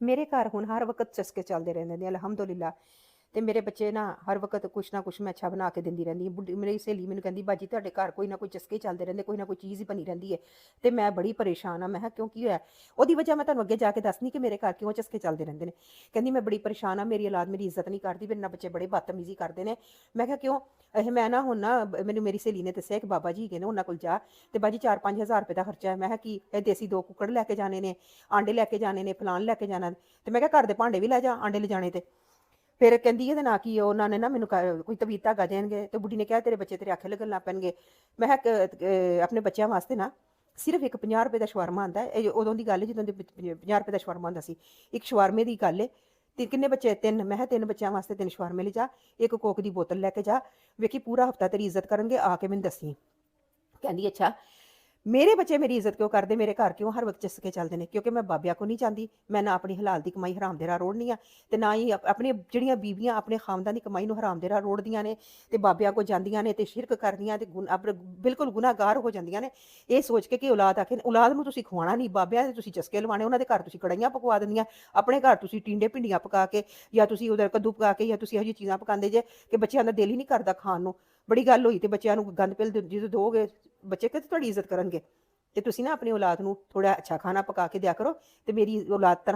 ਮੇਰੇ ਘਰ ਹੁਣ ਹਰ ਵਕਤ ਚਸਕੇ ਚੱਲਦੇ ਰਹਿੰਦੇ ਨੇ ਅਲਹਮਦੁਲਿਲਾ। ਤੇ ਮੇਰੇ ਬੱਚੇ ਨਾ ਹਰ ਵਕਤ ਕੁਛ ਨਾ ਕੁਛ ਮੈਂ ਅੱਛਾ ਬਣਾ ਕੇ ਦਿੰਦੀ ਰਹਿੰਦੀ ਹਾਂ। ਬੁੱਢੀ ਮੇਰੀ ਸਹੇਲੀ ਮੈਨੂੰ ਕਹਿੰਦੀ, ਬਾਜੀ ਤੁਹਾਡੇ ਘਰ ਕੋਈ ਨਾ ਕੋਈ ਚਸਕੇ ਚੱਲਦੇ ਰਹਿੰਦੇ, ਕੋਈ ਨਾ ਕੋਈ ਚੀਜ਼ ਹੀ ਬਣੀ ਰਹਿੰਦੀ ਹੈ। ਤੇ ਮੈਂ ਬੜੀ ਪਰੇਸ਼ਾਨ ਆ। ਮੈਂ ਕਿਹਾ ਕਿਉਂ, ਕੀ ਹੋਇਆ? ਉਹਦੀ ਵਜ੍ਹਾ ਮੈਂ ਤੁਹਾਨੂੰ ਅੱਗੇ ਜਾ ਕੇ ਦੱਸਣੀ ਕਿ ਮੇਰੇ ਘਰ ਕਿਉਂ ਚਸਕੇ ਚੱਲਦੇ ਰਹਿੰਦੇ ਨੇ। ਕਹਿੰਦੀ ਮੈਂ ਬੜੀ ਪਰੇਸ਼ਾਨ ਆ, ਮੇਰੀ ਔਲਾਦ ਮੇਰੀ ਇੱਜ਼ਤ ਨਹੀਂ ਕਰਦੀ, ਮੇਰੇ ਨਾਲ ਬੱਚੇ ਬੜੇ ਬਦਤਮੀਜ਼ੀ ਕਰਦੇ ਨੇ। ਮੈਂ ਕਿਹਾ ਕਿਉਂ? ਇਹ ਮੈਂ ਨਾ ਹੁਣ ਨਾ ਮੈਨੂੰ ਮੇਰੀ ਸਹੇਲੀ ਨੇ ਦੱਸਿਆ ਕਿ ਬਾਬਾ ਜੀ ਹੈਗੇ ਨੇ, ਉਹਨਾਂ ਕੋਲ ਜਾ ਤੇ ਬਾਜੀ 4-5 ਹਜ਼ਾਰ ਰੁਪਏ ਦਾ ਖਰਚਾ ਹੈ। ਮੈਂ ਕਿਹਾ ਕੀ? ਇਹ ਦੇਸੀ 2 ਕੁੱਕੜ ਲੈ ਕੇ ਜਾਣੇ ਨੇ, ਆਂਡੇ ਲੈ ਕੇ ਜਾਣੇ ਨੇ, ਫਲਾਨ ਲੈ ਕੇ ਜਾਣਾ। ਤੇ ਮੈਂ ਕਿਹਾ ਘਰ ਦੇ ਭਾਂਡੇ ਵੀ ਲੈ ਜਾ ਆਂਡੇ ਲਿਜਾਣੇ ਤੇ। ਫਿਰ ਕਹਿੰਦੀ ਇਹਦੇ ਨਾਲ ਕੀ, ਉਹਨਾਂ ਨੇ ਨਾ ਮੈਨੂੰ ਕੋਈ ਤਵੀਤ ਧਾਗਾ ਦੇਣਗੇ। ਤੇ ਬੁੱਢੀ ਨੇ ਕਿਹਾ ਤੇਰੇ ਬੱਚੇ ਤੇਰੇ ਆਖੇ ਲੱਗਣ ਲੱਗ ਪੈਣਗੇ। ਮੈਂ ਕਿਹਾ ਆਪਣੇ ਬੱਚਿਆਂ ਵਾਸਤੇ ਨਾ ਸਿਰਫ ਇੱਕ 50 ਰੁਪਏ ਦਾ ਸ਼ਵਾਰਮਾ ਆਉਂਦਾ ਹੈ। ਇਹ ਉਦੋਂ ਦੀ ਗੱਲ ਹੈ ਜਦੋਂ ਦੇ 50 ਰੁਪਏ ਦਾ ਸ਼ਵਾਰਮਾ ਹੁੰਦਾ ਸੀ। ਇੱਕ ਸ਼ਵਾਰਮੇ ਦੀ ਗੱਲ ਹੈ। ਤੇ ਕਿੰਨੇ ਬੱਚੇ? 3। ਮੈਂ ਕਿਹਾ 3 ਬੱਚਿਆਂ ਵਾਸਤੇ 3 ਸ਼ਵਾਰਮੇ ਲਿਜਾ, ਇੱਕ ਕੋਕ ਦੀ ਬੋਤਲ ਲੈ ਕੇ ਜਾ, ਵੇਖੀ ਪੂਰਾ ਹਫਤਾ ਤੇਰੀ ਇੱਜ਼ਤ ਕਰਨਗੇ, ਆ ਕੇ ਮੈਨੂੰ ਦੱਸੀ। ਕਹਿੰਦੀ ਅੱਛਾ ਮੇਰੇ ਬੱਚੇ ਮੇਰੀ ਇੱਜ਼ਤ ਕਿਉਂ ਕਰਦੇ, ਮੇਰੇ ਘਰ ਕਿਉਂ ਹਰ ਵਕਤ ਚਸਕੇ ਚੱਲਦੇ ਨੇ? ਕਿਉਂਕਿ ਮੈਂ ਬਾਬਿਆਂ ਕੋ ਨਹੀਂ ਚਾਹੁੰਦੀ। ਮੈਂ ਨਾ ਆਪਣੀ ਹਲਾਲ ਦੀ ਕਮਾਈ ਹਰਾਮ ਦੇ ਰਾਹ ਰੋੜਨੀ ਆ, ਤੇ ਨਾ ਹੀ ਆਪਣੀ ਜਿਹੜੀਆਂ ਬੀਬੀਆਂ ਆਪਣੇ ਖਾਨਦਾਨ ਦੀ ਕਮਾਈ ਨੂੰ ਹਰਾਮ ਦੇ ਰਾਹ ਰੋੜਦੀਆਂ ਨੇ ਤੇ ਬਾਬਿਆਂ ਕੋ ਜਾਂਦੀਆਂ ਨੇ ਤੇ ਸ਼ਿਰਕ ਕਰਦੀਆਂ ਤੇ ਬਿਲਕੁਲ ਗੁਨਾਹਗਾਰ ਹੋ ਜਾਂਦੀਆਂ ਨੇ। ਇਹ ਸੋਚ ਕੇ ਕਿ ਔਲਾਦ ਆਖੇ, ਔਲਾਦ ਨੂੰ ਤੁਸੀਂ ਖਵਾਉਣਾ ਨਹੀਂ, ਬਾਬਿਆਂ ਦੇ ਤੁਸੀਂ ਚਸਕੇ ਲਵਾਣੇ, ਉਹਨਾਂ ਦੇ ਘਰ ਤੁਸੀਂ ਕੜਾਈਆਂ ਪਕਵਾ ਦਿੰਦੀਆਂ, ਆਪਣੇ ਘਰ ਤੁਸੀਂ ਟੀਂਡੇ ਭਿੰਡੀਆਂ ਪਕਾ ਕੇ ਜਾਂ ਤੁਸੀਂ ਉਹਦਾ ਕੱਦੂ ਪਕਾ ਕੇ ਜਾਂ ਤੁਸੀਂ ਇਹੋ ਜਿਹੀਆਂ ਚੀਜ਼ਾਂ ਪਕਾਉਂਦੇ ਜੇ ਕਿ ਬੱਚਿਆਂ ਦਾ ਦਿਲ ਹੀ ਨਹੀਂ ਕਰਦਾ ਖਾਣ ਨੂੰ। ਬੜੀ ਗੱਲ ਹੋਈ ਤੇ ਬੱਚਿਆਂ ਨੂੰ ਗੰਦ ਪਿਲ ਜਦੋਂ ਦੋਗੇ, ਬੱਚੇ ਕਿਤੇ ਤੁਹਾਡੀ ਇੱਜ਼ਤ ਕਰਨਗੇ। ਤੇ ਤੁਸੀਂ ਨਾ ਆਪਣੀ ਔਲਾਦ ਨੂੰ ਥੋੜਾ ਅੱਛਾ ਖਾਣਾ ਪਕਾ ਕੇ ਦਿਆ ਕਰੋ ਤੇ ਮੇਰੀ ਔਲਾਦ ਤਰ੍ਹਾਂ